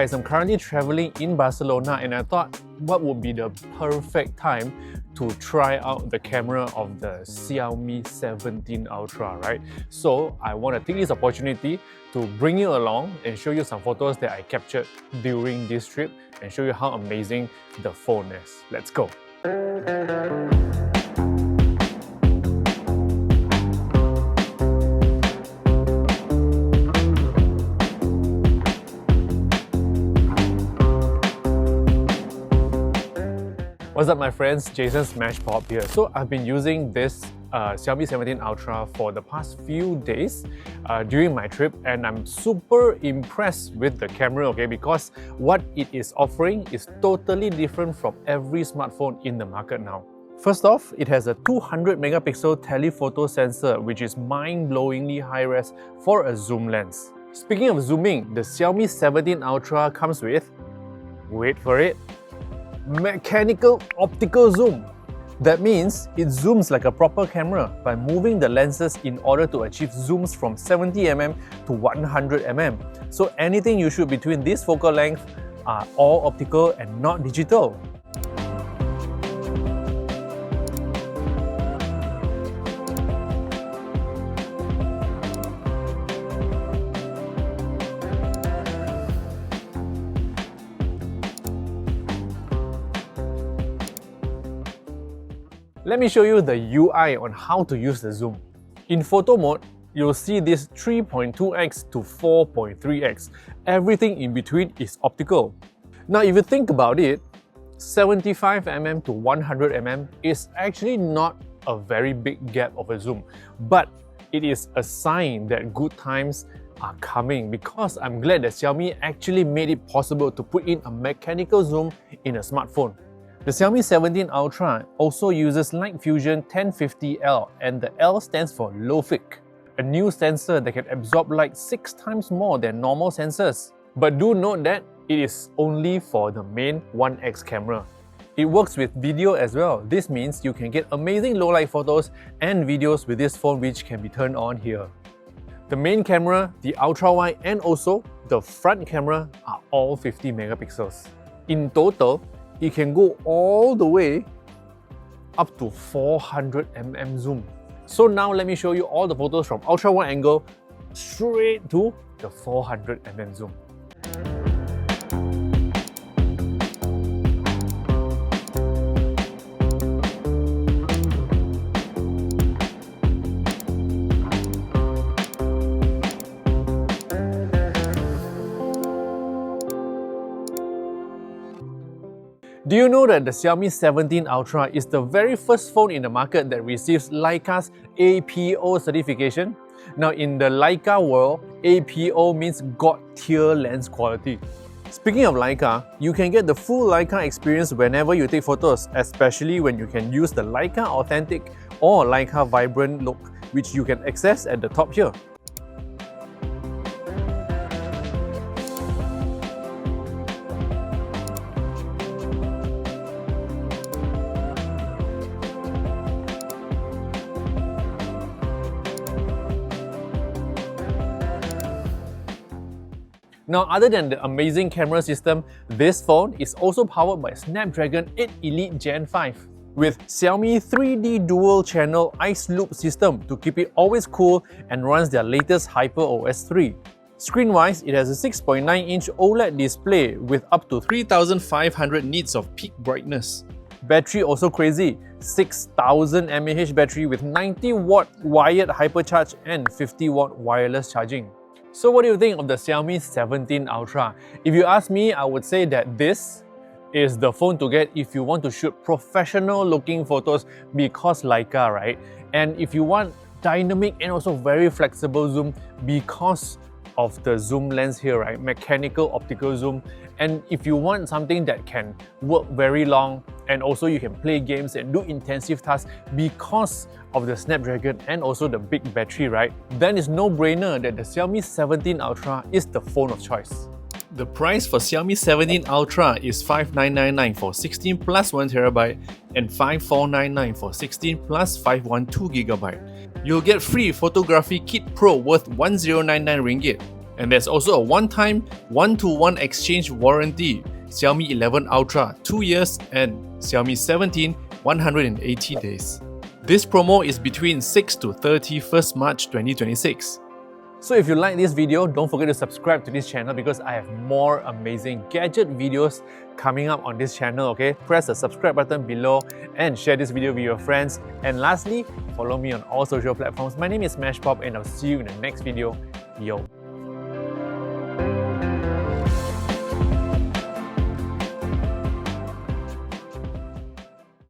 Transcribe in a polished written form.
guys, I'm currently traveling in Barcelona and I thought what would be the perfect time to try out the camera of the Xiaomi 17 Ultra, right? So I want to take this opportunity to bring you along and show you some photos that I captured during this trip and show you how amazing the phone is. Let's go! What's up my friends, Jason Smashpop here. So I've been using this Xiaomi 17 Ultra for the past few days during my trip, and I'm super impressed with the camera, okay, because what it is offering is totally different from every smartphone in the market now. First off, it has a 200 megapixel telephoto sensor, which is mind-blowingly high-res for a zoom lens. Speaking of zooming, the Xiaomi 17 Ultra comes with, wait for it, mechanical optical zoom. That means it zooms like a proper camera by moving the lenses in order to achieve zooms from 70mm to 100mm. So anything you shoot between this focal length are all optical and not digital. Let me show you the UI on how to use the zoom. In photo mode, you'll see this 3.2x to 4.3x. Everything in between is optical. Now if you think about it, 75mm to 100mm is actually not a very big gap of a zoom, but it is a sign that good times are coming, because I'm glad that Xiaomi actually made it possible to put in a mechanical zoom in a smartphone. The Xiaomi 17 Ultra also uses Light Fusion 1050L, and the L stands for low-fic, a new sensor that can absorb light 6 times more than normal sensors. But do note that it is only for the main 1x camera. It works with video as well. This means you can get amazing low-light photos and videos with this phone, which can be turned on here. The main camera, the ultra-wide, and also the front camera are all 50 megapixels. In total, it can go all the way up to 400mm zoom. So now let me show you all the photos from ultra wide angle straight to the 400mm zoom. Do you know that the Xiaomi 17 Ultra is the very first phone in the market that receives Leica's APO certification? Now in the Leica world, APO means God-tier lens quality. Speaking of Leica, you can get the full Leica experience whenever you take photos, especially when you can use the Leica Authentic or Leica Vibrant look, which you can access at the top here. Now, other than the amazing camera system, this phone is also powered by Snapdragon 8 Elite Gen 5 with Xiaomi 3D Dual Channel Ice Loop system to keep it always cool, and runs their latest HyperOS 3. Screen-wise, it has a 6.9-inch OLED display with up to 3500 nits of peak brightness. Battery also crazy, 6000 mAh battery with 90-watt wired hypercharge and 50-watt wireless charging. So what do you think of the Xiaomi 17 Ultra? If you ask me, I would say that this is the phone to get if you want to shoot professional looking photos, because Leica, right? And if you want dynamic and also very flexible zoom because of the zoom lens here, right? Mechanical optical zoom. And if you want something that can work very long, and also you can play games and do intensive tasks because of the Snapdragon and also the big battery, right? Then it's no-brainer that the Xiaomi 17 Ultra is the phone of choice. The price for Xiaomi 17 Ultra is $5,999 for 16 plus 1TB and $5,499 for 16 plus 512GB. You'll get free Photography Kit Pro worth 1099 ringgit. And there's also a one-time 1-to-1 exchange warranty, Xiaomi 11 Ultra 2 years and Xiaomi 17 180 days. This promo is between 6 to 31st March 2026. So if you like this video, don't forget to subscribe to this channel because I have more amazing gadget videos coming up on this channel, okay? Press the subscribe button below and share this video with your friends. And lastly, follow me on all social platforms. My name is Smashpop and I'll see you in the next video. Yo!